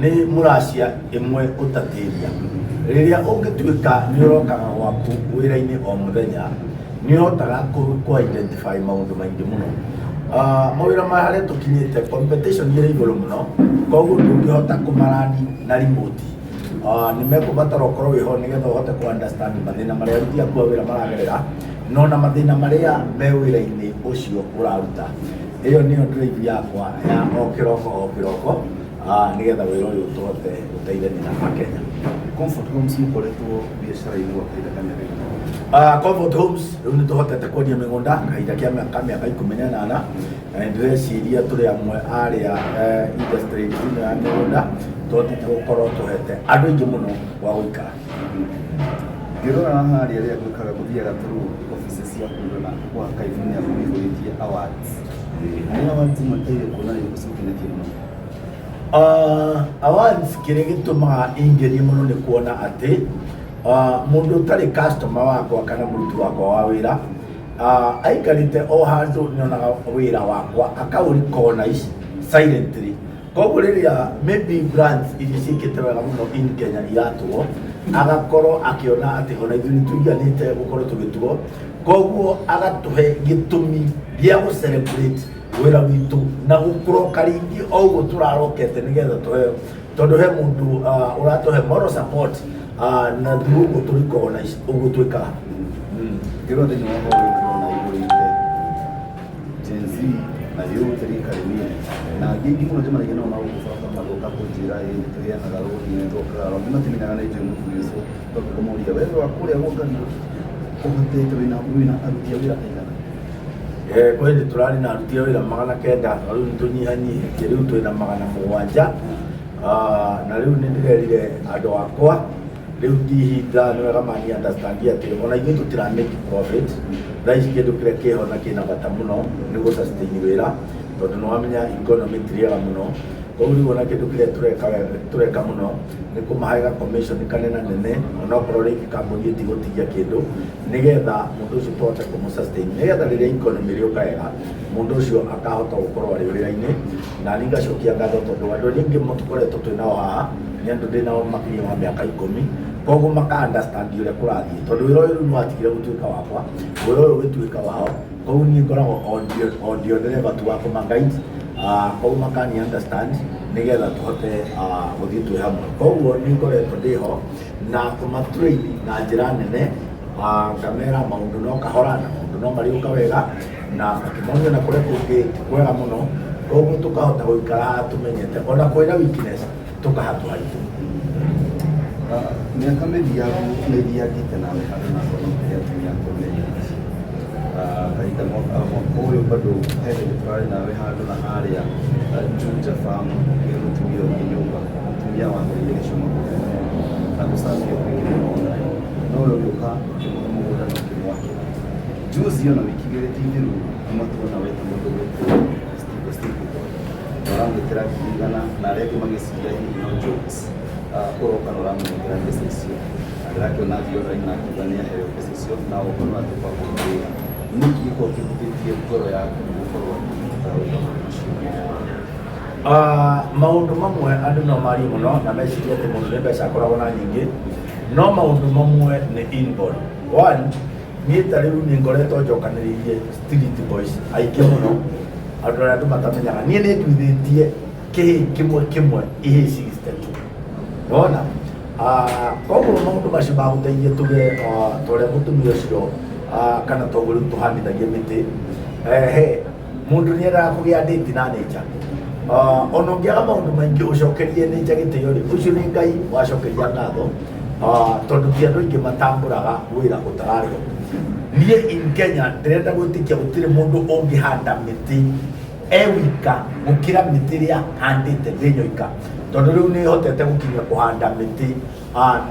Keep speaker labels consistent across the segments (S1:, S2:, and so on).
S1: nĩ mũracia ĩmwe ũtatĩria. Rĩrĩa ũngĩtuĩka nĩ ũrokaga gwaku wĩra-inĩ o mũthenya, nĩ ũhotaga ku identify maũndũ maingĩ mũno. Mawĩra marĩa tũkinyĩte competition ĩrĩ igũrũ mũno, koguo ndũngĩhota kũmarani na remote. Nĩ mekũbatara ũkorwo wĩho nĩgetha ũhote ku understand mathĩna marĩa aruti aku a wĩra maragerera, no na mathĩna marĩa me wĩra-inĩ ũcio ũraruta. Ĩyo nĩyo drive yakwa ya o kĩroko nĩgetha wĩra ũyũ tũhote gũteithania na Akenya.
S2: Comfort Homes mũkoretwo biacara-inĩ gwa kahinda kanene.
S1: Comfort Homes rĩu nĩ tũhotete kwendia mĩgũnda kahinda kĩa mĩaka 18 na ndĩreciria tũrĩ amwe arĩa industry thĩinĩ wa mĩgũnda tũhotete gũkorwo tũhete andũ aingĩ mũno gwa gũikara.
S2: Ngĩrora haha rĩrĩa gwĩkaga gũthiaga through offices cia kũndũ na gwa California kũihũrĩtie awards. Nĩ awards mateire kuona nĩ gũcokenetie mũno.
S1: Awards kĩrĩa gĩtũmaga ingĩrie mũno nĩ kuona atĩ mũndũ ũtarĩ customer wakwa kana mũruti wakwa wa wĩra aikarĩte o handũ nĩonaga wĩra wakwa akaũrecognize silently. Koguo rĩrĩa maybe brands iria ciĩkĩte wega mũno in Kenya iratugwo, agakorwo akĩona atĩ ona ithuĩ nĩtũiganĩte gũkorwo tũgĩtugwo, koguo agatũhe gĩtũmi gĩa gũ celebrate wĩra witũ na gũkũroka rĩngĩ o ũguo tũrarokete nĩgetha tũheo, tondũ he mũndũ ũratũhe moral support na through ũguo tũrecognize ũguo twĩkaga.
S2: Ngĩrora thĩinĩ wa ũhoro ũrona igũrĩte Gen Z na youth rĩkarĩmie na angĩ mũno njemanagia nao magũgũbanga magoka kũnjĩra nĩ tũheanaga rũni nĩ tũkaga rũni matimenyaga nĩ njũĩ mũtũgĩcwo tondũ kũmũria wega wa kũrĩa gwakani ũhotete wĩna aruti a wĩra aigana.
S1: Kweli tũrarĩ na aruti a wĩra 900 na rĩu nĩtũnyihanyihĩtie rĩu twĩna 700 na rĩu nĩndĩrerire andũ akwa rĩu ihinda nĩ wega mani understand atĩ ona ithuĩ tũtira make profit, thaa ici kĩndũ kĩrĩa kĩho na kĩna bata mũno nĩ gũ sustain wĩra tondũ nĩwamenya economy ti rĩega mũno. Koguo rĩu ona kĩndũ kĩrĩa tũreka mũno nĩ kũmahe commission kanene onokorwo rĩngĩ kambuni ĩtigũtigia kĩndũ nĩgetha mũndũ ũcio tũhote kũmũ sustain, nĩgetha rĩrĩa economy rĩũka wega mũndũ ũcio akahota gũkorwo arĩ wĩra-inĩ na niĩ ngacokia ngatho tondũ andũ arĩa aingĩ tũkoretwo twĩnao haha nĩ andũ ndĩnao makĩria ma mĩaka 10, koguo maka understand ũrĩa kũrathiĩ tondũ wĩra ũyũ nĩ watigire gũtuĩka wakwa, wĩra ũyũ ũgĩtuĩka wao, koguo niĩ ngoragwo on dereva tu wa kũmaguide, koguo makani understand nĩgetha tũhote gũthiĩ twĩ hamwe. Koguo nĩ ngoretwo ndĩho na kũmatrain na njĩra nene, ngamera maũndũ no kahora na maũndũ no marĩũka wega na makĩmonia na kũrĩa kũngĩ kwega mũno, koguo tũkahota gũikara tũmenyete ona kwĩna weakness tũkahatũhaitũ.
S2: Mĩaka mĩthiagu nĩ ithiagĩte nawe handũ na kono kĩrĩa atumia tũmenya kahinda mwaka ũyũ bado he hĩndĩ tũrarĩ nawe handũ na harĩa Juja farm ũkĩrutithio nyũmba mũtumia wambĩrĩire gĩcuma na gũcambia kwingĩ mũno no ũyũ ũgĩũka ũkĩmũhe mũgũnda na ũkĩmwakĩra. Juzi ona wiki igĩrĩ ti thiru kuma tuona weta mũndũ gwĩtwo ũramwĩtĩra 100,000 na arĩa angĩ magĩciria hihi no jokes ũroka na ũramũnengera mbeca icio na ndĩrakĩona thiorari na akiuga nĩ aheo mbeca icio na ũkorwo atĩ kwa kũmwĩra nĩkĩ gĩkorwo kĩhutĩtie ngoro yaku gũkorwo akĩruta wĩra ũcio?
S1: Maũndũ mamwe andũ no marie mũno na meciria atĩ mũndũ nĩ mbeca akoragwo na nyingĩ, no maũndũ mamwe nĩ inborn. One, niĩ ta rĩu nĩ ngoretwo njokanĩrĩirie street boys aingĩ mũno, andũ arĩa andũ matamenyaga. Niĩ nĩ nduithĩtie kĩhĩ kĩmwe ihĩ 62. Wona koguo maũndũ macio magũteithia tuge tũrĩa mũtumia ũcio kana toguo rĩu tũhandithagia mĩtĩ, mũndũ nĩ endaga kũgĩa date na nature. Ona ũngĩaga maũndũ maingĩ ũcokerie nature gĩtĩo rĩ, ũcio nĩ Ngai wacokeria ngatho tondũ ti andũ aingĩ matambũraga wĩra ũtararĩho. Niĩ in Kenya ndĩrenda gwĩtĩkia gũtirĩ mũndũ ũngĩhanda mĩtĩ wika gũkĩra mĩtĩ ĩrĩa handĩte thĩ nyoika, tondũ rĩu nĩ hotete gũkinya kũhanda mĩtĩ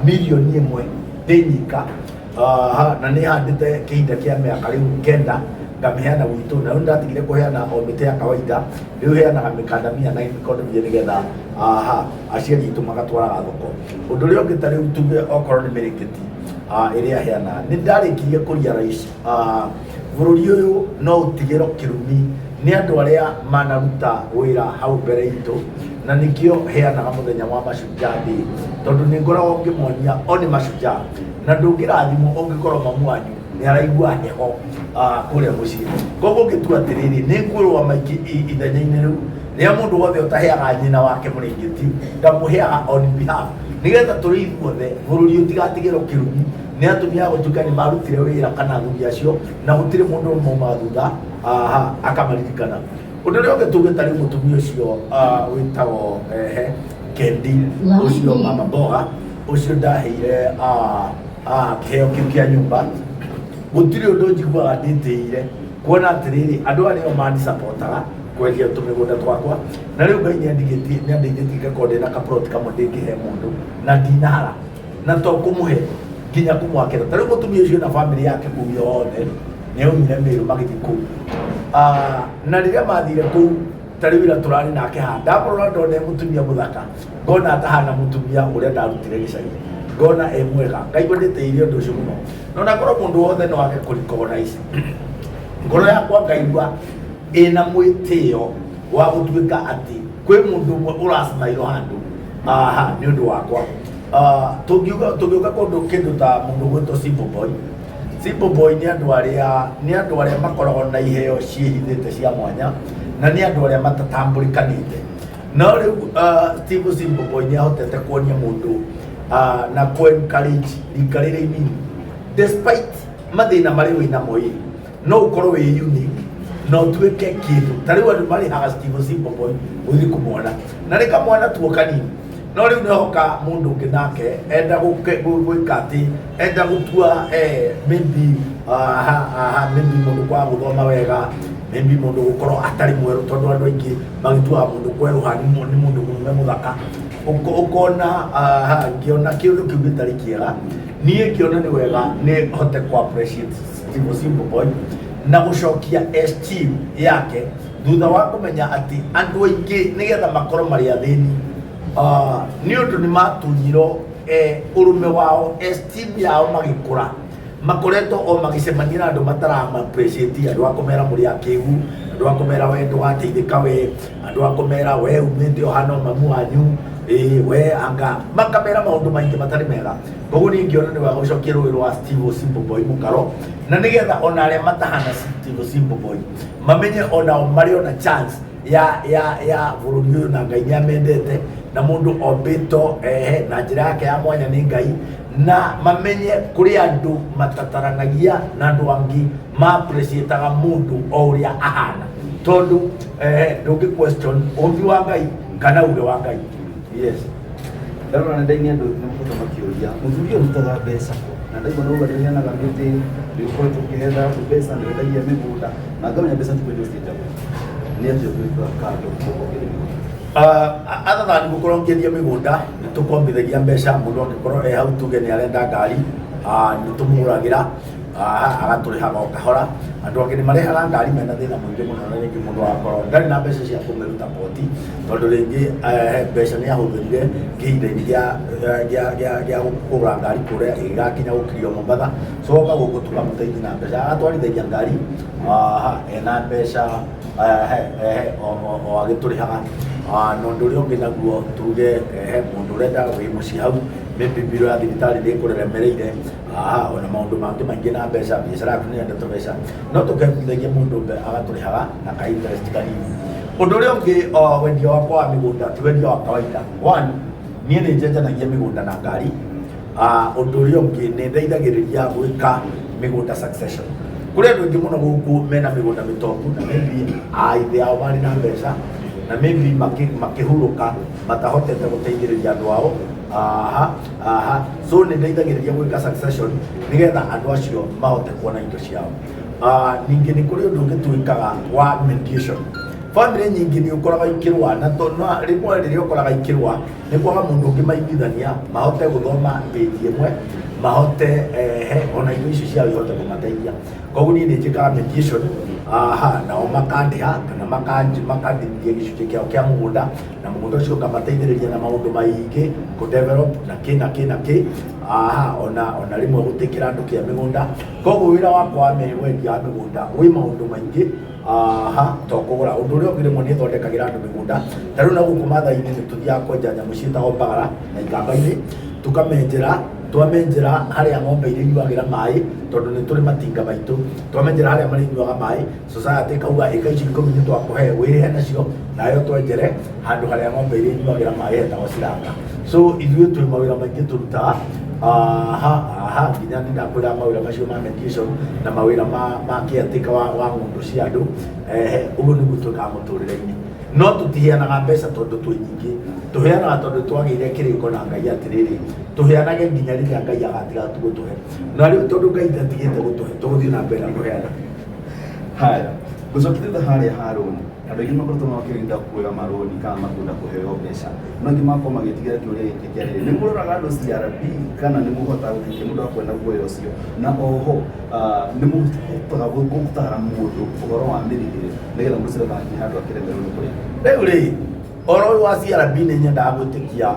S1: milioni 1 thĩ nyika na nĩ handĩte kĩhinda kĩa mĩaka rĩu 9 ngamĩheana gwitũ, na rĩu ndatigire kũheana o mĩtĩ ya kawaida, rĩu heanaga mĩkandamia na mĩkondamia nĩgetha aciari aitũ magatwaraga thoko. Ũndũ ũrĩa ũngĩ ta rĩu tuge okorwo nĩ mĩrĩkĩti ĩrĩa heana nĩ ndarĩkirie kũrealize bũrũri ũyũ no ũtigĩro kĩrumi nĩ andũ arĩa manaruta wĩra hau mbere itũ na nikio heanaga muthenya wa Mashujaa Day tondu ni ngoragwo ngimonia o ni mashujaa na ndungirathimo ungikorwo mamu wanyu ni araigua heho kuria mucii koguo ngitua atiriri ni ngwirwa maiki ithenya-ini riu ria mundu wothe utaheaga nyina wake muringiti ndamuheaga on behalf nigetha turi ithuothe bururi utigatigirwo kirumi ni atumia gutuika ni marutire wira kana athuri acio na gutire mundu mauma thutha akamaririkana undu uria ungi tugitari mutumia ucio witagwo Kendi ucio mama Mboga ucio ndaheire kiheo kiu kia nyumba gutire undu njiguaga nditiire kuona atiriri andu aria mani supportaga kwendia tumigunda twakwa na riu Ngai niandeithĩtie ngakorwo ndina kaploti kamwe ndingĩhe mũndũ na ndinara na to kũmũhe nginya kũmwakĩra ta rĩu mũtumia ũcio na bamĩrĩ yake kũu yothe nĩaumire Meru magĩthiĩ kũu na rĩrĩa mathire kũu ta rĩu ira tũrarĩ nake haha ndamũrora ndona mũtumia mũthaka ngona atahana mũtumia ũrĩa ndarutire gĩcagi ngona mwega ngaigua ndĩtĩire ũndũ ũcio mũno no nakorwo mũndũ wothe no age kũrecognize ngoro yakwa ngaigua ina mwitio wa gutuika ati kwi mundu umwe urasmairo handu ni undu wakwa tugiuka kundu kindu ta mundu gwitwo Simple Boy ni andu aria makoragwo na iheo ciĩhithĩte cia mwanya na ni andu aria matatambũrĩkanĩte no riu Simple Boy ni ahotete kuonia mundu na ku-encourage rika rĩrĩa inini despite mathĩna marĩa wĩna mo no ukorwo wĩ unique no tuweke kindu tariu andu mari haga Simple Boy uthi kumwona na rika mwana tuo kanini no riu nihoka mundu ungi nake enda gwika ati enda gutua maybe maybe mundu kwa guthoma wega maybe mundu gukorwo atari mweru tondu andu aingi magitua mundu kweruha ni mundu mume muthaka ukona ngiona kiundu kiu gitari kiega nie ngiona ni wega ni hote ku appreciate Simple Boy na gucokia esteem yake thutha wa kumenya ati andu aingi nigetha makorwo mari athini ni undu ni matunyiro urume wao esteem yao magikura makoretwo o magicemania na andu matarama appreciate andu akomera muri akigu andu akomera we ndugateithika we andu akomera we umite ohana mamu wanyu we anga makamera maundu maingi matari mega koguo ni ngiona ni wa gucokia rũĩ rwa Simple Boy mukaro na nigetha ona aria matahana Simple Boy mamenye ona mari ona chance ya bururi uyu na Ngai niamendete na mundu ombito na njira yake ya mwanya ni Ngai na mamenye kuri andu matataranagia na andu angi ma appreciate mundu o uria ahana tondu ndungi question umbi wa Ngai kana uge wa Ngai. Yes.
S2: Ndarora ndai andu nĩmakoretwo makĩũria mũthuri ũyũ rutaga mbeca na ndaigua no ũga rĩheanaga mĩtĩ rĩũkoretwo ũkĩhetha mbeca nĩwendagia mĩgũnda na ngamenya mbeca tikwendio ciĩtagwo nĩ atĩ ũgwĩka kando
S1: athathani gukorwo ngĩendia mĩgũnda nĩtũkombithagia mbeca mũndũ angĩkorwo hau tuge nĩ arenda ngari nĩtũmũgũragĩra agatũrĩhaga o kahora andu angĩ nĩmarehaga ngari mena thĩna mũingĩ mũno na rĩngĩ mũndũ agakorwo ndarĩ na mbeca cia kũmĩruta poti tondũ rĩngĩ mbeca nĩahũthĩrire kĩhinda-inĩ gĩa kũgũra ngari kũrĩa ĩgakinya gũkirio Mombatha so oka gũkũ tũkamũteithia na mbeca agatwarithagia ngari ena mbeca o agĩtũrĩhaga na ũndũ ũrĩa ũngĩ naguo tuge mũndũ ũrenda wĩ mũciĩ hau maybe biro ya thibitari nĩkũreremereire ona maũndũ mangĩ maingĩ na mbeca biacara yaku nĩyenda tũbeca no tũkebundithagia mũndũ agatũrĩhaga na ka interest kanini. Ũndũ ũrĩa ũngĩ wendia wakwa wa mĩgũnda ti wendia wa kawaida. One, niĩ nĩnjenjanagia mĩgũnda na ngari. Ũndũ ũrĩa ũngĩ nĩndeithagĩrĩria gwĩka mĩgũnda succession. Kũrĩ andũ aingĩ mũno gũkũ mena mĩgũnda mĩtongu na maybe ithe ao marĩ na mbeca na maybe makĩhurũka matahotete gũteithĩrĩria andũ ao so nĩndeithagĩrĩria gwĩka succession nigetha andũ acio mahote kuona indo ciao. Ningĩ nĩ kũrĩ ũndũ ũngĩ twĩkaga wa mediation. Family nyingĩ nĩ ũkoraga ikĩrũa na rĩmwe rĩrĩa ũkoraga ikĩrũa nĩ kwaga mũndũ ũngĩ maiguithania mahote gũthoma page ĩmwe mahote ona indo icio ciao ihote kũmateithia. Koguo niĩ nĩnjĩkaga mediation nao makandĩha kana makandĩthia gĩcunjĩ kĩao kĩa mũgũnda na mũgũnda ũcio ngamateithĩrĩria na maũndũ maingĩ kũ develop na kĩ ona rĩmwe gũtĩkĩra andũ kĩa mĩgũnda. Koguo wĩra wakwa wa wendia wa mĩgũnda wĩ maũndũ maingĩ tokogora undu uri ungire moni thondekagira andu migunda taru na guku mathaini ni tuthia kwenja nyamu ciitagwo mbagara na ikamba-ini tukamenjera twamenjera haria ng'ombe iria inyuagira mai tondu ni turi matinga maitu twamenjera haria mari inyuaga mai society kauga eka ici 10 ni twakuhe wirihe nacio nayo twenjere handu haria ng'ombe iria inyuagira mai hetagwo ciranga so ithuĩ twĩ mawĩra maingĩ tũrutaga nginya nĩ ndakwĩra mawĩra macio ma mediation na mawĩra ma kĩatĩka wa ng'ũndũ cia andũ ũguo nĩguo twĩkaga mũtũrĩre-inĩ no tũtiheanaga mbeca tondũ twĩ nyingĩ tũheanaga tondũ twagĩire kĩrĩko na Ngai atĩrĩrĩ tũheanage nginya rĩrĩa Ngai agatiga gũtũhe na rĩu tondũ Ngai ndatigĩte gũtũhe tũgũthiĩ na mbere na kũheana.
S2: Haya, gũcokithia harĩa ha rũni andũ aingĩ makoretwo makĩrinda kuoya marũni kana makĩenda kũheo mbeca no angĩ makorwo magĩtigĩra kĩũria gĩkĩ kĩa rĩrĩ nĩ mũroraga andũ CRB kana nĩ mũhota gũteithia mũndũ akwenda guoya ũcio na oho nĩ mũhotaga gũtara mũndũ ũhoro wa mĩrĩhĩre nĩgetha mũndũ ũcio ndagakinya handũ akĩremerwo nĩ kũrĩha.
S1: Rĩu rĩ ũhoro ũyũ wa CRB nĩ nyendaga gwĩtĩkia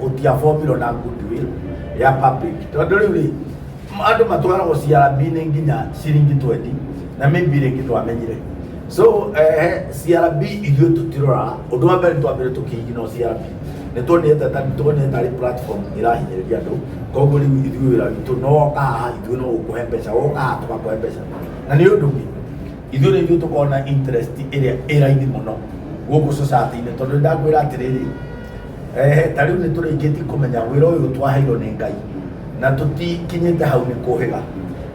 S1: ũtiabomirwo na goodwill ya public tondũ rĩu rĩ andũ matwaragwo CRB nĩ nginya ciringi 20 na maybe rĩngĩ twamenyire so CRB ithuĩ tũtiroraga ũndũ wa mbere twambire tũkĩigino CRB nĩ tuonete tarĩ platform ĩrahinyĩrĩria andũ koguo rĩu ithuĩ wĩra witũ no woka haha ithuĩ no gũkũhe mbeca woka haha tũgakũhe mbeca na nĩ ũndũ ũngĩ ithuĩ nĩ ithuĩ tũkoragwo na interest ĩrĩa ĩ raithi mũno gũkũ society-inĩ tondũ nĩ ndakwĩra atĩrĩrĩ ta rĩu nĩ tũrĩkĩtie kũmenya wĩra ũyũ twaheirwo nĩ Ngai na tũtikinyĩte hau nĩ kũhĩga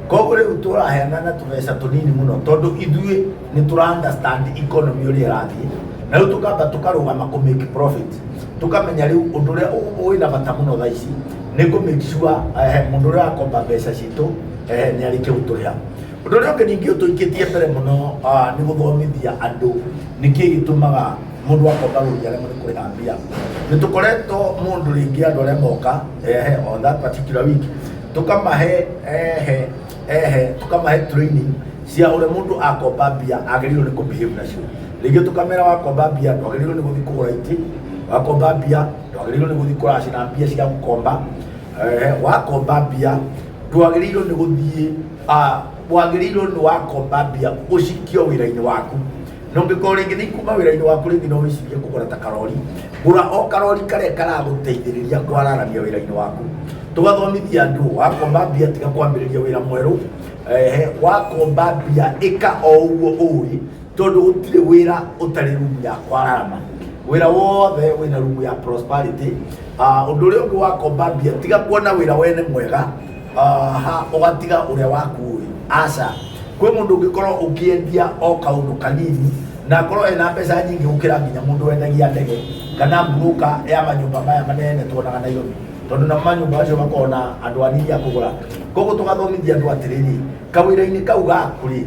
S1: koguo rĩu tũraheana na tũbeca tũnini mũno tondũ ithuĩ nĩ tũra understand economy ũrĩa ĩrathiĩ na rĩu tũkamba tũkarũgama kũ make profit tũkamenya rĩu ũndũ ũrĩa wĩna bata mũno thaa ici nĩ kũ make sure mũndũ ũrĩa akomba mbeca citũ nĩ arĩkia gũtũrĩha. Ũndũ ũrĩa ũngĩ ningĩ ũtũikĩtie mbere mũno nĩ gũthomithia andũ nĩkĩĩ gĩtũmaga mũndũ akomba rũni aremwo nĩ kũrĩha mbia. Nĩ tũkoretwo mũndũ rĩngĩ andũ arĩa moka on that particular week tukamahe training cia ũrĩa mũndũ akomba mbia agĩrĩirwo nĩ kũbehave nacio. Rĩngĩ tukamera wakomba mbia ndwagĩrĩirwo nĩ gũthiĩ kũgũra itĩ, wakomba mbia ndwagĩrĩirwo nĩ gũthiĩ kũracina mbia cia gũkomba, wakomba mbia ndwagĩrĩirwo nĩ gũthiĩ wagĩrĩirwo nĩ wakomba mbia ũcikio wĩra-inĩ waku. Na ũngĩkorwo rĩngĩ nĩ ikuma wĩra-inĩ waku rĩngĩ no wĩcirie kũgũra ta karori, gũra o karori karĩa karagũteithĩrĩria kwararamia wĩra-inĩ waku. Tũgathomithia andũ wakomba mbia tiga kwambĩrĩria wĩra mwerũ, wakomba mbia ĩka o ũguo ũĩ tondũ gũtirĩ wĩra ũtarĩ rumu ya kwararama. Wĩra wothe wĩna rumu ya prosperity. Ũndũ ũrĩa ũngĩ wakomba mbia tiga kuona wĩra wene mwega ũgatiga ũrĩa waku ũĩ. Aca kwĩ mũndũ ũngĩkorwo ũkĩendia o kaũndũ kanini na akorwo ena mbeca nyingĩ gũkĩra nginya mũndũ wendagia ndege kana broker ya manyũmba maya manene tuonaga Nairobi tondũ na manyũmba acio makoragwo na andũ anini a kũgũra. Koguo tũgathomithia andũ atĩrĩrĩ kawĩra-inĩ kau gaku rĩ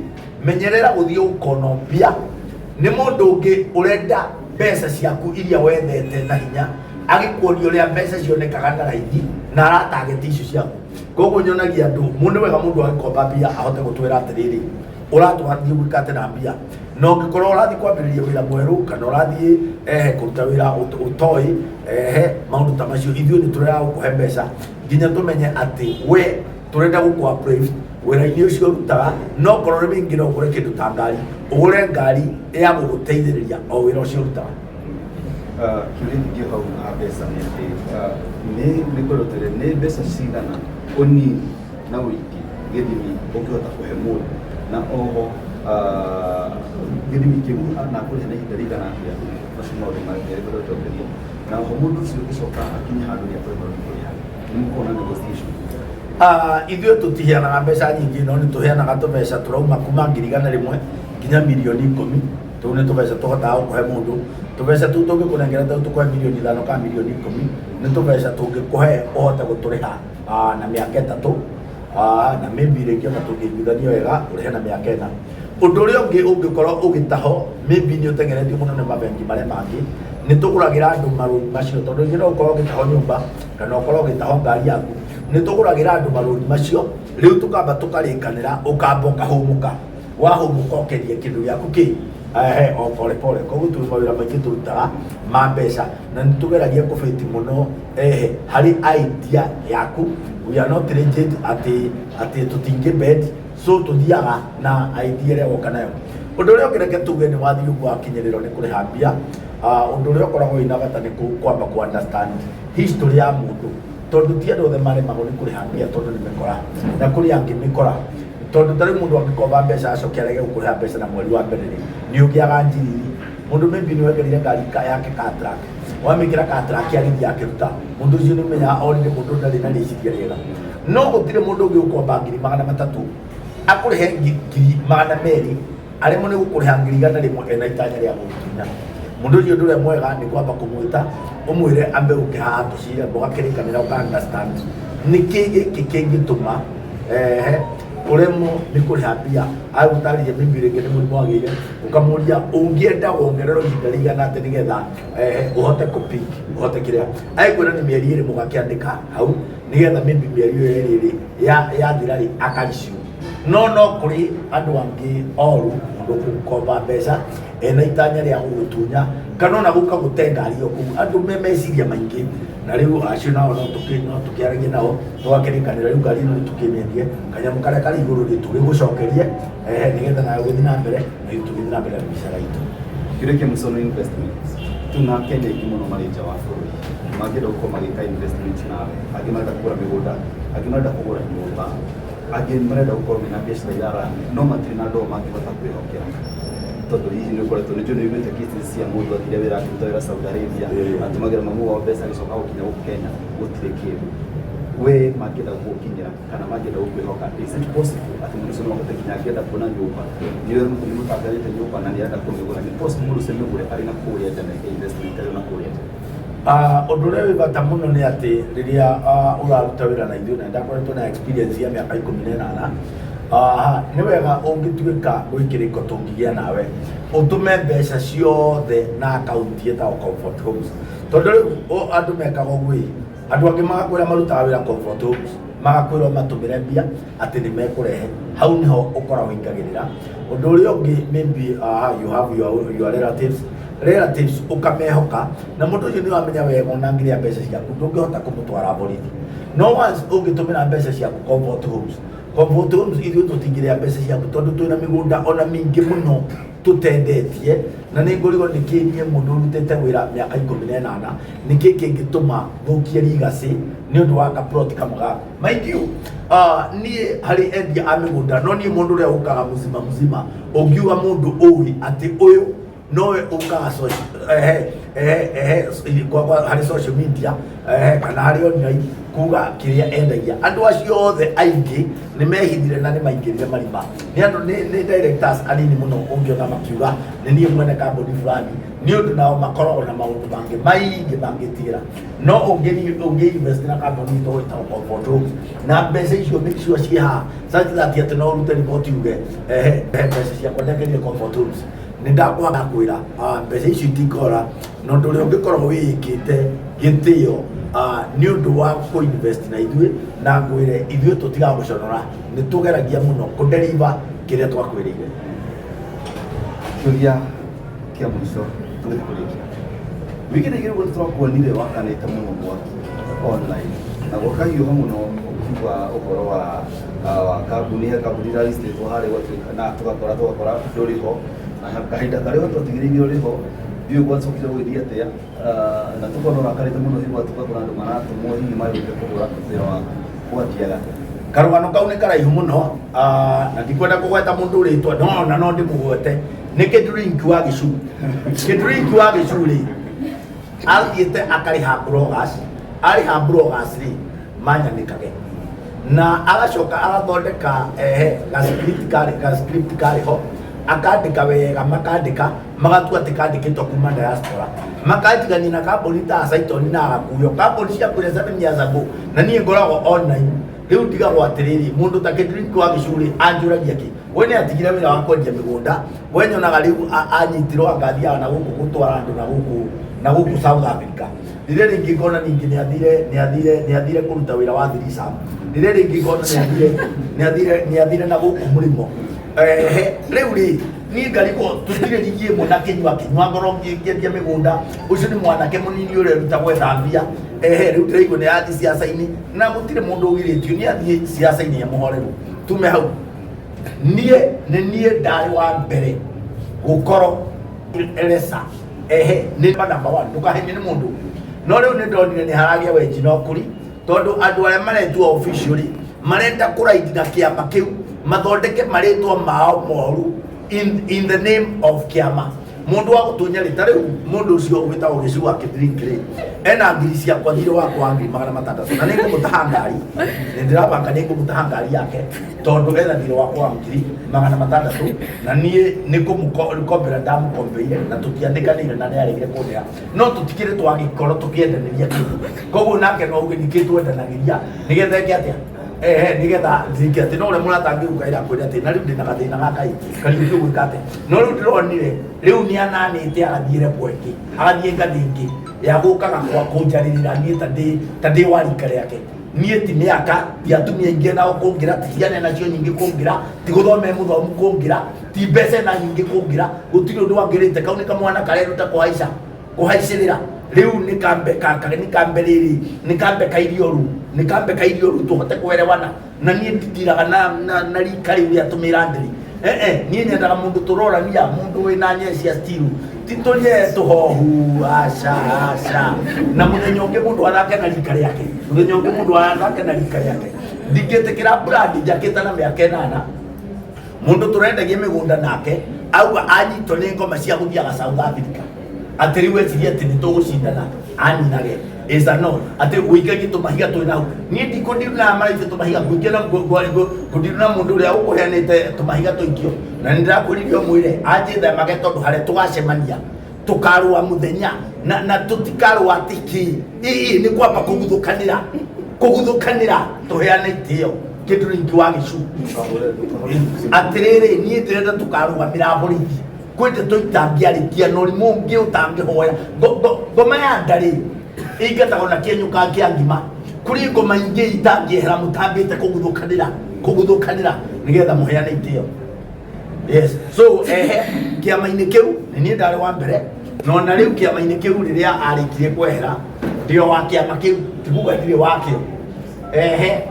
S1: menyerera gũthiĩ gũkonombia nĩ mũndũ ũngĩ ũrenda mbeca ciaku iria wethete na hinya agĩkuonia ũrĩa mbeca cionekaga na raithi na aratarget icio ciaku. Koguo nyonagia andũ mũndũ wega mũndũ agĩkomba mbia ahote gũtwĩra atĩrĩrĩ ũratũgathiĩ gwĩka atĩ na mbia na ũngĩkorwo ũrathiĩ kwambĩrĩria wĩra mwerũ kana ũrathiĩ kũruta wĩra ũtoĩ maũndũ ta macio ithuĩ nĩ tũrenda gũkũhe mbeca nginya tũmenye atĩ we tũrenda gũkũ approve wĩra-inĩ ũcio ũrutaga no korwo rĩngĩ no ũgũre kĩndũ ta ngari ũgũre ngari ya gũgũteithĩrĩria o wĩra ũcio ũrutaga.
S2: Kĩũria kĩngĩ hau na mbeca nĩ atĩ nĩ kũrutĩre nĩ mbeca cigana ũnini na ũingĩ gĩthimi ũngĩhota kũhe mũndũ na oho gĩthimi kĩu na kũrĩha na ihinda rĩigana atĩa macio maũndũ mangĩ gũtũkĩria na oho mũndũ ũcio ũgĩcoka akinya handũ rĩa kwenda kũrĩha nĩ mũkona negotiation.
S1: Ithuĩ tũtiheanaga mbeca nyingĩ no nĩ tũheanaga tũbeca tũrauma kuma 100,000 nginya 10,000,000. Tũu nĩ tũbeca tũhotaga gũkũhe mũndũ. Tũbeca tũu tũngĩkũnengera tũkũhe 5,000,000 kana 10,000,000 nĩ tũbeca tũngĩkũhe ũhote gũtũrĩha na mĩaka 3 na maybe rĩngĩ ona tũngĩiguithania wega ũrĩhe na mĩaka 4. Ũndũ ũrĩa ũngĩ ũngĩkorwo ũgĩtaho maybe nĩ ũtengeretio mũno nĩ mabengi marĩa mangĩ nĩ tũgũragĩra andũ marũni macio tondũ rĩngĩ no ũkorwo ũgĩtaho nyũmba kana ũkorwo ũgĩtaho ngari yaku nĩ tũgũragĩra andũ marũni macio rĩu tũkamba tũkarĩkanĩra ũkamba ũkahũmũka wahũmũka ũkendia kĩndũ gĩaku kĩ o pole pole. Koguo tũrĩ mawĩra maingĩ tũrutaga ma mbeca na nĩ tũgeragia kũbĩti mũno harĩ idea yaku. We are not rigid atĩ tũtingĩ bet so tũthiaga na idea ĩrĩa woka nayo. undu uria ngereke tuge ni wathi uguo akinyiriro ni kuriha mbia undu uria ukoragwo ina bata ni kwamba ku understand history ya mundu tondu ti andu othe maremagwo ni kuriha mbia tondu ni mikora na kuri angi mikora tondu tari mundu angikomba mbeca acoke arege kuriha mbeca na mweri wa mbere ni ugiaga njiriri mundu maybe ni wegerire ngari yake katrak wamikira katrak ya kiruta mundu ucio ni menya already mundu ndari na riciria riega no gutire mundu ungi ukomba ngiri 300 akurihe ngiri 200 arimo ni gukuriha ngiri 100 ena itanya ria gukinya mundu ucio ndure mwega ni kwamba kumwita umwire ambe ukiha tucira mugakirikanira uka understand nikigi kingituma uremo ni kuriha mbia agutaririe mibire ngene muri mwagire ukamuria ungienda wongerero ihinda rigana ati nigetha uhote kupik uhote kiria aikwira ni mieri iri mugakiandika hau nigetha maybe mieri iri ya thirari akariciu no kuri andu angi oru mundu kukomba mbeca ena itanya ria gutunya kana na guka gutengari yo andu memeciria maingi na riu acio nao no tukiaragia nao twakirikanira riu ngari no tukimendie kanyamu karia kari iguru ritu rigucokerie nigetha nayo guthi na mbere na tugithi na mbere na bicara itu
S2: kireke musono investments tuna Kenya ikimuno marija wa bũrũri magĩrĩirwo gũkorwo magĩka investment nawe angĩ marenda kũgũra mĩgũnda angĩ marenda kũgũra nyũmba angĩ marenda gũkorwo mena biacara irarani no matirĩ na andũ mangĩhota kwĩhokera tondu hihi nĩ ũkoretwo nĩ njũĩ nĩũiguĩte cases cia mũndũ athire wĩra akĩruta wĩra Saudi Arabia atũmagĩra mamu wao mbeca agĩcoka gũkinya gũkũ Kenya gũtirĩ kĩndũ we mangĩenda gũgũkinyĩra kana mangĩenda gũkwĩhoka is it possible atĩ mũndũ ũcio no ahote kinya angĩenda kuona nyũmba nĩ mũtangathĩte nyũmba na nĩarenda kũmĩgũra nĩ possible mũndũ ũcio mĩgũre arĩ na kũrĩa nja na investment arĩ na kũrĩa nja
S1: undu uria wi bata muno ni ati riria uraruta wira na ithuĩ na ndakoretwo na experience ya miaka 18 ni wega ungituika gwikiriko tungigia nawe utume mbeca ciothe na akaunti etagwo Comfort Homes tondu riu andu mekaga ũguo andu angĩ magakwĩra marutaga wĩra Comfort Homes magakwĩra matumire mbia ati ni mekurehe hau niho ukoragwo ingagirira undu uria ungi maybe you have your relatives ukamehoka na mundu ucio ni wamenya wega ona ngiria mbeca ciaku ndungihota kumutwara borithi no once ungitumira mbeca ciaku Comfort Homes ithuĩ tũtingĩrĩa mbeca ciaku tondu twĩna mĩgũnda ona mĩingĩ mũno tutendetie na nĩ ngũrigwo nĩkĩ niĩ mũndũ ũrutĩte wĩra mĩaka 18 nĩkĩ kĩngĩtũma thũkie legacy nĩ ũndũ wa kaplot kamwe gaka mind you niĩ harĩ endia a mĩgũnda no niĩ mũndũ ũrĩa ũkaga mũzima ũngiuga mũndũ ũĩ atĩ ũyũ nowe ukaga harĩ social media kana harĩ online kuga kiria endagia andu acio othe aingi ni mehithire na ni maingirire marima ni andu ni directors anini muno ungiona makiuga ni nie mwene kambuni fulani ni undu nao makoragwo na maundu maingi mangitira no ungi invest na kambuni to ita Comfort Homes na mbeca icio make sure ciha such that ati no urute report uge mbeca cia kwendekeria Comfort Homes ni ndakwaga kwira mbeca icio itikora no nduri ungikorwo wikite gitio ni undu wa ku invest na ithuĩ na ngwire ithuĩ tutiga guconora ni tugeragia muno ku deliver kiria twakwirire
S2: kiuria kia mwisho tugikulikia wikire gire gwe twakuonire wakanite muno mwaki online na gũkahiũha mũno ukiuga ũhoro wa kambuni realistic harĩ na tugakora ndũrĩho na kahinda karĩa twatigĩrĩire ũrĩho biũ gwacokire gwĩthia atĩa na tukona ũrakarĩte mũno hihi gwatũkagũra andũ maratumwo hihi marĩte kũgũra wĩra wa gwatiaga
S1: karũgano kau nĩ karaihu mũno na ndikwenda kũgweta mũndũ rĩtwa no ndĩmũgwete nĩ kĩnduriki wa gĩcuu kĩnduriki wa gĩcuu rĩ athiĩte akarĩha bloggers rĩ manyanĩkage na agacoka agathondeka ga script karĩho akandika wega makandika magatua ati kandikitwo kuma diaspora makatigania na kambuni ta Saiton na agakuyo kambuni cia kũrĩa 7 years ago na niĩ ngoragwo online rĩu ndigagwo atĩrĩrĩ mũndũ ta Kendrick wa gĩcuri anjũragia kĩ we nĩ atigire wĩra wa kwendia mĩgũnda we nyonaga rĩu anyitirwo agathiaga na gũkũ gũtwara andũ na gũkũ South Africa rĩrĩa rĩngĩ ngona ningĩ nĩ athire kũruta wĩra wa thirisam rĩrĩa rĩngĩ ngona nĩ athire na gũkũ mũrĩmo rĩu rĩ niĩ ngarigwo tũtirĩrigie mũna kĩnyua ngoro ngĩendia mĩgũnda ũcio nĩ mwanake mũnini ũrĩa ũruta gwetha mbia rĩu ndĩraigua nĩ athi ciaca-inĩ na gũtirĩ mũndũ ũgirĩtio nĩ athiĩ ciaca-inĩ ya mũhoreru tume hau niĩ ndarĩ wa mbere gukoro elesa ni number 1 ndukahenie ni mundu no riu ni ndonire ni haragia wenji no kuri tondu andu aria maretwo officially marenda kuraithia kiama kiu mathondeke maretwo mao moru in the name of kiama mundu wa gutunya ritari mundu ucio ubita ugeci wa kidrinkri ena ngiri cia kwa thiro wa kwa ngiri 600 na ningo mutahangari ndirabanga ningo mutahangari yake tondu ena thiro wa kwa ngiri 600 na nie niko mukombera damu kombeire na tutiandikanire na niaregire kunia no tutikire twagikoro tukiendaniria koguo nake no ugikitwe endanagiria nigetha kiatia nigetha thikete no ule muratangi ukaira kwenda ati na riu ndina gathina gakai kali ndio gwikate no riu ndironire riu ni ananite agathiire kweki agathie ngathingi ya gukaga kwa kunjaririra ni tandi warika riake nie ti miaka ya tumia ingi na kungira tiane nacio nyingi kungira ti guthome muthomu kungira ti mbese na nyingi kungira gutiri undu wangirite kau ni kamwana kareruta kuhaicirira riu ni kambe kairioru tuhote kuerewana na nie ndiraga na rika riu ya tumirandiri nie nyendaga mundu turorania mundu wina nyeci ya steel titorie tuhohu asha na muthenya ungi mundu arake na rika riake muthenya ungi mundu arake na rika riake ndingetekira brand jaketa na miaka 8 mundu turendagie migunda nake au anyitwo ni ngoma cia guthiaga South Africa atiriwe tiria ati nitugucindana aninage is a no ati uikagi tumahiga twina ni ndikundiruna maraife tumahiga kuingena kundiruna mundu uria ukuheanite tumahiga tuikio na ndirakuriryo mwire anjithe mage tondu hare tugacemania tukarua muthenya na tutikarua tiki ni kwamba kuguthukanira tuheane itio kindu ringi wa gicu atiriri ni ndirenda tukarugamira borithi kwete tuitangiarikia no rimu ungi utangihoya ngoma ya ndari ingetago na kienyuka kiangima kuri ngoma ingi itangihera mutambite kuguthukanira nigetha muheane itio yes so kiama-ini kiu ni ndari wa mbere no na riu kiama-ini kiu riria arikirie kwehera ndio wa kiama kiu tiguga ndio wakio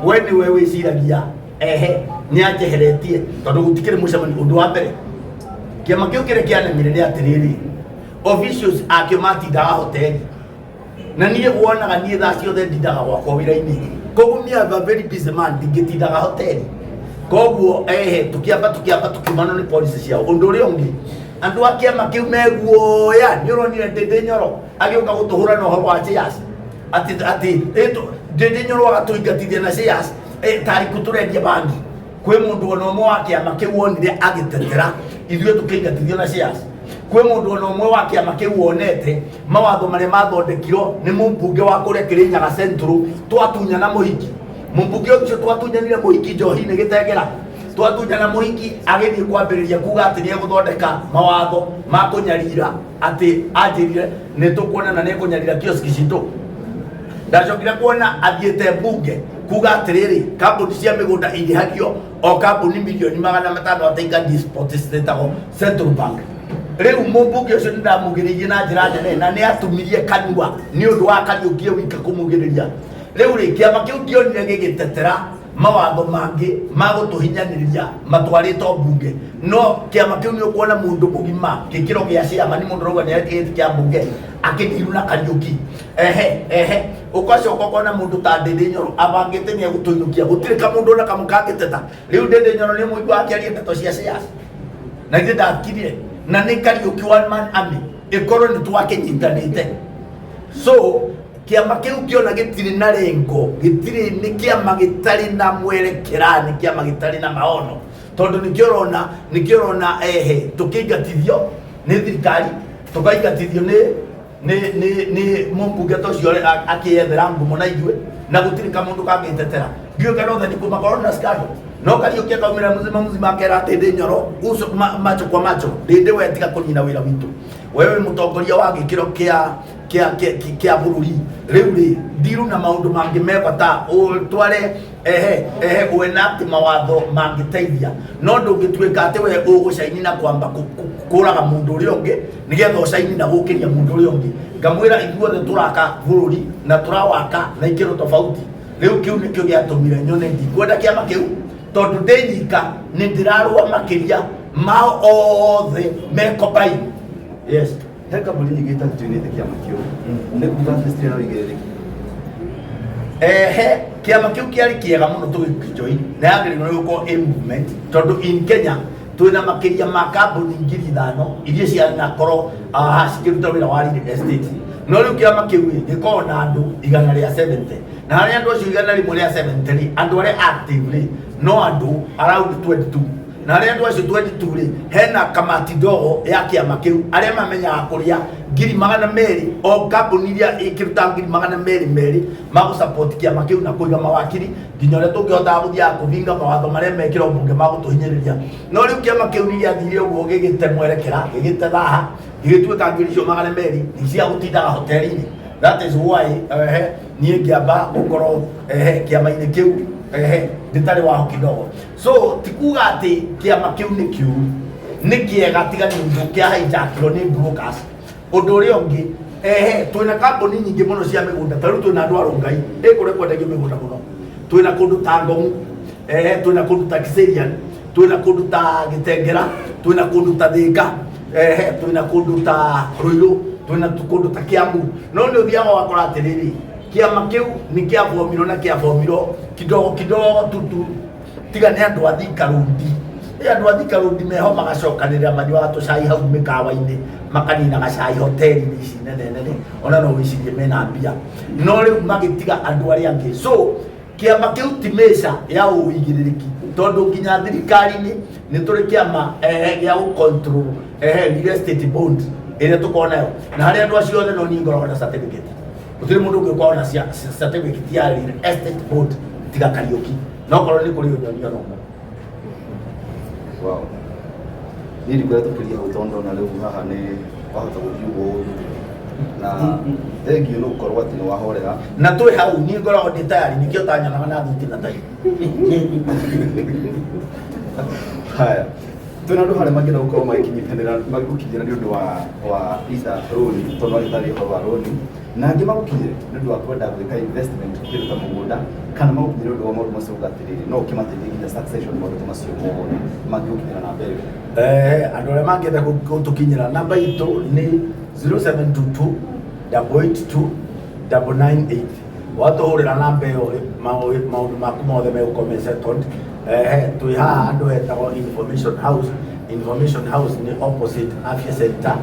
S1: we ni we wiciragia ni ajeheretie tondu gutikire mucemani undu wa mbere kiama kiu kire kianemire ri atiriri officials akio matindaga hoteli na nie wonaga nie thaa ciothe ndindaga gwakwa wira-ini koguo ni a very busy man ndingitindaga hoteli koguo tukiamba tukimano ni police ciao undu uri ungi andu a kiama kiu meguoya ni uronire Ndindi Nyoro agioka gutuhura no ho wa cheers ati Ndindi Nyoro agatuingatithia na cheers tari kuturendia bangi kwe mundu ono mwe wa kiama kiu wonire agitetera ithue tukingatithio na cheers kwe mundu ono mwe wa kiama kiu wonete mawatho maria mathondekirwo ni mumbunge wa kuria Kirinyaga Central twatunyana muhiki mumbunge ucio twatunyanire muhiki Njohi-ini Gitegera twatunyana muhiki agithie kwambiriria kuga ati ni eguthondeka mawatho ma kunyarira ati anjirire ni tukuona na ni kunyarira kioski citu ndacokire kuona athiete bunge kuga atiriri kambuni cia migunda irihagio o kambuni milioni 500 ataiga disport stetao Central Bank riu mumbunge ucio ndamugiririe na njira nene na ni atumirie kanua ni undu wa Kariuki wika kumugiriria riu ri kiama kiu ndionire gigitetera mawatho mangi magutuhinyaniria matwarito bunge no kiama kiu ni ukuona mundu mugima gikiro gia ciama ni mundu rauga ni kia bunge akithiruna Kariuki ukacoka ukona mundu ta Ndindi Nyoro abangite ni egutuinukia gutire ka mundu na kamukangiteta riu Ndindi Nyoro ni muigua akiaria ndeto cia ciasi na ithe ndakirire na ni Kariuki one man army ikoro ni twakinyitanite so kiama kiu kiona gitiri na rengo gitiri ni kiama gitari na mwerekera ni kiama gitari na maono tondu nikiorona tukingatithio ni thirikari tukaingatithio ni mumbunge tocio akiethera ngumo na ithue na gutiri ka mundu kangitetera ndio kanothe ni kumakoro na scandal no Kariuki akaumira muzima akera ati Ndindi Nyoro uso macho kwa macho Ndindi we tiga kunyina wira witu wewe mutongoria wa gikiro kia bururi riu ri ndiru na maundu mangi mebata tware uenakti mawatho mangiteithia no ndungituika ati we ugucaini na kwamba kuraga mundu uri ungi nigetha ucaini na gukiria mundu uri ungi ngamwira ithuothe turaka bururi na turawaka na ikiro tofauti riu kiu nikio giatumire nyone ndikwenda kiama kiu tondu ndinyika ni ndirarua makiria mao othe mekopai. Yes.
S2: He kambuni nyingĩ itatunĩte kĩama kĩu nĩ kuga atĩ no igĩrĩrĩki.
S1: Kĩama kĩu kĩarĩ kĩega mũno tũgĩjoin na yagĩrĩirwo nĩ gũkorwo movement tondũ in Kenya twĩna makĩria ma kambuni 5,000 iria cianakorwo cikĩruta wĩra wa real estate. No rĩu kĩama kĩu gĩkoragwo na andũ 170 na harĩa andũ acio 170 andũ arĩa active no andũ around 22 na harĩa andũ acio 22 hena kamati ndogo ya kĩama kĩu arĩa mamenyaga kũrĩa 200,000 o kambuni iria ĩkĩruta 200,000 magũsupport kĩama kĩu na kũiga mawakiri nginya ũrĩa tũngĩhotaga gũthiaga kũvinga mawatho marĩa mekĩrwo mbunge magũtũhinyĩrĩria. No rĩu kĩama kĩu nĩ gĩathire ũguo gĩgĩte mwerekera gĩgĩte thaha gĩgĩtuĩka ngiri icio 200,000 nĩ cia gũtindaga hoteri-inĩ. That is why niĩ ngĩamba gũkorwo kĩama-inĩ kĩu ndĩtarĩ waho kidogo. So ti kuga atĩ kĩama kĩu nĩ kĩũru, nĩ kĩega tiga nĩ kĩa hijackirwo nĩ brokers. Ũndũ ũrĩa ũngĩ twĩna kambuni nyingĩ mũno cia mĩgũnda, tarĩu twĩna andũ a Rongai kũrĩa kwendagio mĩgũnda mũno, twĩna kũndũ ta Ngong, twĩna kũndũ ta Kiserian, twĩna kũndũ ta Gĩtengera, twĩna kũndũ ta Thĩka, twĩna kũndũ ta Ruiru, twĩna kũndũ ta Kiambu. No nĩ ũthiaga ũgakora atĩrĩrĩ kĩama kĩu nĩ kĩabomirwo na kĩabomirwo kidogo tutu tiga nĩ andũ a Thika Road. Andũ a Thika Road meho magacokanĩrĩra manyuaga tũcai hau mĩkawa-inĩ makaninaga cai hoteri-inĩ ici nene ona no wĩcirie mena mbia, no rĩu magĩtiga andũ arĩa angĩ. So kĩama kĩu ti mĩca ya ũigĩrĩrĩki tondũ nginya thirikari-inĩ nĩ tũrĩ kĩama gĩa gũcontrol real estate bond ĩrĩa tũkoragwo nayo na harĩa andũ acio othe no niĩ ngoragwo na certificate. Gũtirĩ mũndũ ũngĩ ũkoragwo na certificate ya real estate board tiga Kariuki no korwo nĩ kũrĩ ũnyonio no.
S2: Wow. Niĩ ndikoretwo kĩria hau tondũ na rĩu haha nĩ wahota gũthiĩ ũguo na thengiũ nĩ gũkorwo atĩ nĩ wahorera
S1: na twĩ hau niĩ ngoragwo ndĩ tayari nĩkĩo tanyonaga na thitima tai.
S2: Haya, twĩna andũ harĩa mangĩenda gũkorwo magĩgũkinyĩra nĩ ũndũ wa either rũni tondũ agĩtarĩ ũhoro wa rũni na angĩ magũkinyĩre nĩ ũndũ wa kwenda gwĩka investment kĩndũ ta mũgũnda kana magũkinyĩre nĩ ũndũ wa maũndũ macio ũgatĩrĩrĩ no ũkĩmateithie nginya succession maũndũ macio mothe mangĩgũkinyĩra na mbere.
S1: Andũ arĩa mangĩenda gũtũkinyĩra namba itũ nĩ 0722 882 998. Watũhũrĩra namba ĩyo maũndũ maku mothe megũkorwo settled. Twĩ haha andũ hetagwo Information House nĩ opposite Afya Center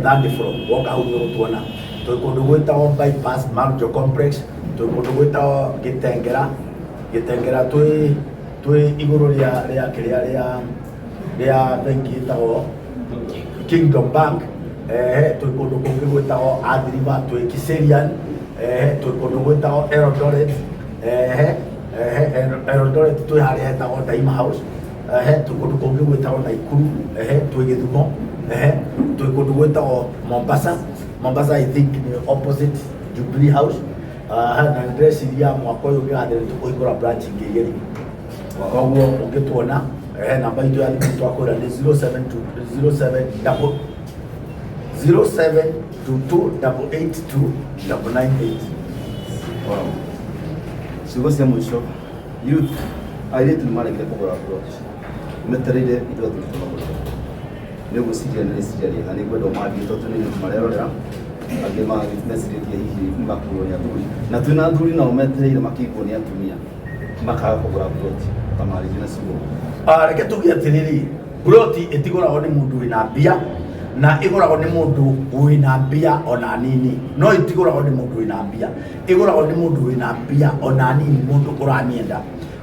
S1: third floor. Woka hau nĩ ũgũtuona. Twĩ kũndũ gwĩtagwo bypass Marjo Complex, twĩ kũndũ gwĩtagwo Gĩtengera twĩ igũrũ rĩa kĩrĩa rĩa bengi ĩtagwo Kingdom Bank. Twĩ kũndũ kũngĩ gwĩtagwo Athi River, twĩ Kiserian, twĩ kũndũ gwĩtagwo Eldoret twĩ harĩa hetagwo Daima House, twĩ kũndũ kũngĩ gwĩtagwo Naikuru, twĩ Gĩthumo, twĩ kũndũ gwĩtagwo Mombasa I think ni opposite Jubilee House. Na ndĩreciria mwaka ũyũ ũngĩgathĩrĩ tũkũhingũra branch ingĩ igĩrĩ, koguo ũngĩtuona namba itũ ya thimũ twakwĩra nĩ 0722882998.
S2: Ciugo cia mũico, youth airĩtu nĩ maregire kũgũra plot metereire ithuĩ tũgũra nĩ gwĩciria nĩ rĩciria rĩega nĩ kwenda ũmathiĩ tondũ nĩ marerorera angĩ magĩmecirĩtie hihi makuo nĩ athuri na twĩna athuri nao metereire makĩiguo nĩ atumia makaga kũgũra plot ta marĩhi na ciugo.
S1: Reke tuge atĩrĩrĩ, plot ĩtigũragwo nĩ mũndũ wĩna mbia na ĩgũragwo nĩ mũndũ wĩna mbia ona nini, no ĩtigũragwo nĩ mũndũ wĩna mbia, ĩgũragwo nĩ mũndũ wĩna mbia ona nini, mũndũ ũramĩenda.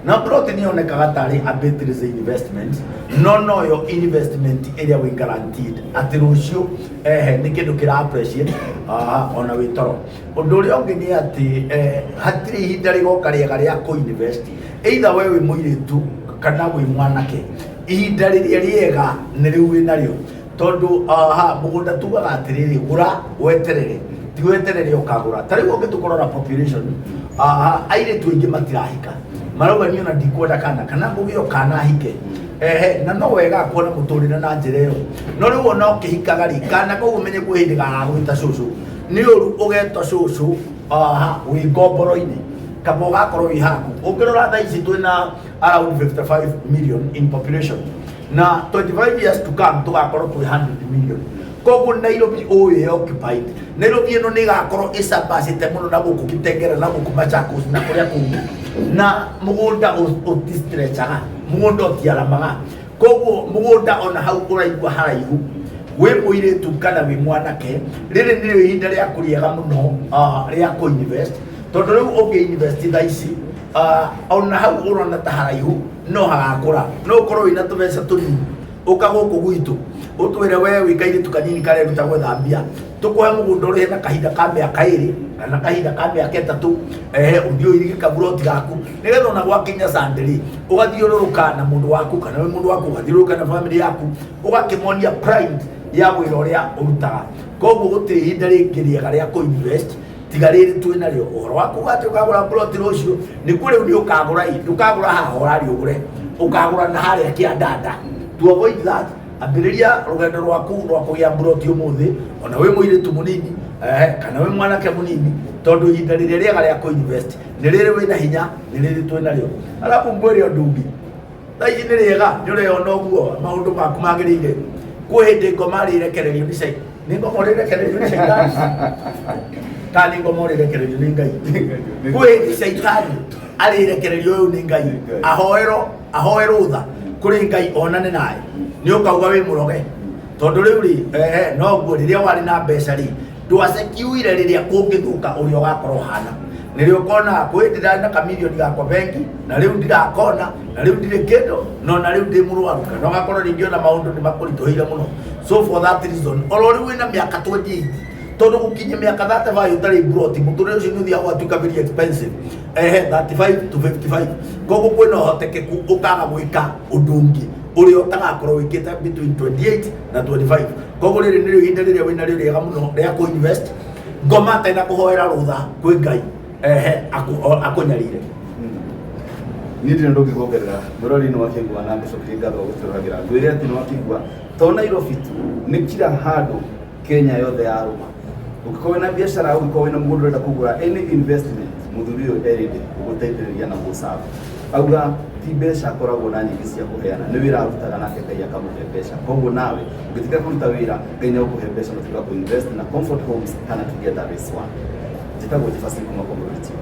S1: Na plot nĩ yonekaga tarĩ a Beatrice investment, no yo investment ĩrĩa wĩ guaranteed atĩ rũciũ nĩ kĩndũ kĩra appreciate ona wĩ toro. Ũndũ ũrĩa ũngĩ nĩ atĩ hatirĩ ihinda rĩgoka rĩega rĩa kũ-invest, either we wĩ mũirĩtu kana wĩ mwanake, ihinda rĩrĩa rĩega nĩ rĩu wĩnarĩo tondũ mũgũnda tugaga atĩrĩrĩ gũra weterere, ti weterere ũkagũra. Ta rĩu ũngĩtũkorora population airĩtu aingĩ matirahika, marauga niĩ ona ndikwenda kana ngũgĩo kana hike, na no wega kuona mũtũrĩre na njĩra ĩyo. No rĩu ona ũkĩhikaga rĩ kana kũu ũmenye kwĩ hĩndĩ gagagwĩta cũcũ, nĩ ũru ũgetwo cũcũ wĩ ngomboro-inĩ kaba ũgakorwo wĩ haku. Ũngĩrora thaa ici twĩna around 55 million in population na 25 years to come tugakorwo twi 100 million. Koguo Nairobi oyo occupied, Nairobi ino ni gakorwo icambacite muno na guku Kitengela na guku Machakos na kuria kungi, na mugunda utistretchaga, mugunda utiaramaga. Koguo mugunda ona hau uraigua haraihu we muiritu kana wi mwanake, riri nĩrĩo ihinda rĩaku rĩega mũno rĩa kũ-invest, tondũ rĩu ũngĩ-invest thaa ici ona hau ũrona ta haraihu no hagakũra, no ũkorwo wĩna tũbeca tũnini ũka gũkũ gwitũ ũtwĩre we wĩ kairĩtu kanini kareruta gwetha mbia, tũkũhe mũgũnda ũrĩhe na kahinda ka mĩaka 2 kana kahinda ka mĩaka 3, ũthiĩ ũirige kaburoti gaku, nĩgetha ona gwakinya Sunday ũgathiũrũrũka na mũndũ waku kana wĩ mũndũ waku ũgathiũrũrũka na family yaku ũgakĩmonia pride ya wĩra ũrĩa ũrutaga. Koguo gũtirĩ ihinda rĩngĩ rĩega rĩa kũ-invest tiga rĩrĩ twĩ narĩo. Ũhoro waku atĩ ũkagũra plot rũciũ nĩ kũrĩ nĩ ũkagũra ndũkagũra haha ũrarĩ ũgũre, ũkagũra na harĩa Kĩandanda. To avoid that, ambĩrĩria rũgendo rwaku rwa kũgĩa plot ũmũthĩ, ona wĩ mũirĩtu mũnini kana wĩ mwanake mũnini, tondũ ihinda rĩrĩa rĩega rĩa kũ-invest nĩ rĩrĩ wĩna hinya, nĩ rĩrĩ twĩ narĩo. Alafu mwĩre ũndũ ũngĩ, thaa ici nĩ rĩega nĩ ũreyona ũguo maũndũ maku magĩrĩire kwĩ hĩndĩ ngoma rĩrekererio nĩ Ngai, nĩ ngoma rĩrekererio nĩ Shaitani kana nĩ ngoma rĩrekererio nĩ Ngai? Kwĩ hĩndĩ Shaitani arĩrekererio ũyũ nĩ Ngai, ahoerwo tha kũrĩ Ngai onane naye, nĩ ũkauga wĩ mũroge, tondũ rĩu rĩ noguo rĩrĩa warĩ na mbeca rĩ ndwacekiuire rĩrĩa kũngĩthũka ũrĩa ũgakorwo hana, nĩrĩo ũkona kwĩ hĩndĩ ndarĩ na kamirioni gakwa bengi na rĩu ndirakona, na rĩu ndirĩ kĩndũ, no na rĩu ndĩ mũrwaru, kana ũgakorwo rĩngĩ ona maũndũ nĩ makũritũhĩire mũno. So for that reason oro rĩu wĩna mĩaka 28 tondũ gũkinya mĩaka 35 ũtarĩ buroti, mũtũrĩre ũcio nĩ ũthiaga ũgatuĩka very expensive 35 to 55. Koguo kwĩna ũhotekeku ũkaga gwĩka ũndũ ũngĩ ũrĩa ũtagakorwo wĩkĩte between 28 na 25. Koguo rĩrĩ nĩrĩo ihinda rĩrĩa wĩna rĩo rĩega mũno rĩa kũ-invest, ngoma atena kũhoera rũtha kwĩ Ngai akũnyarire.
S2: Niĩ ndĩ ndũ ngĩgongerera mũrori-inĩ wa Kĩngũa na ngĩcokia ngatho gũtũragĩra ngwĩre atĩ nĩ wakĩigua to Nairobi tu nĩ kila handũ Kenya yothe yarũma. Ũngĩkorwo wĩna biacara, ũngĩkorwo wĩna mũndũ ũrenda kũgũra any investment, mũthuri ũyũ erĩndĩ gũgũteithĩrĩria na gũcabu. Auga ti mbeca akoragwo na nyingĩ cia kũheana, nĩ wĩra arutaga nake Ngai akamũhe mbeca. Koguo nawe ũngĩtiga kũruta wĩra, Ngai nĩagũkũhe mbeca na tuga kũ-invest na Comfort Homes kana Together Race One. Njĩtagwo Jefferson kuma Community.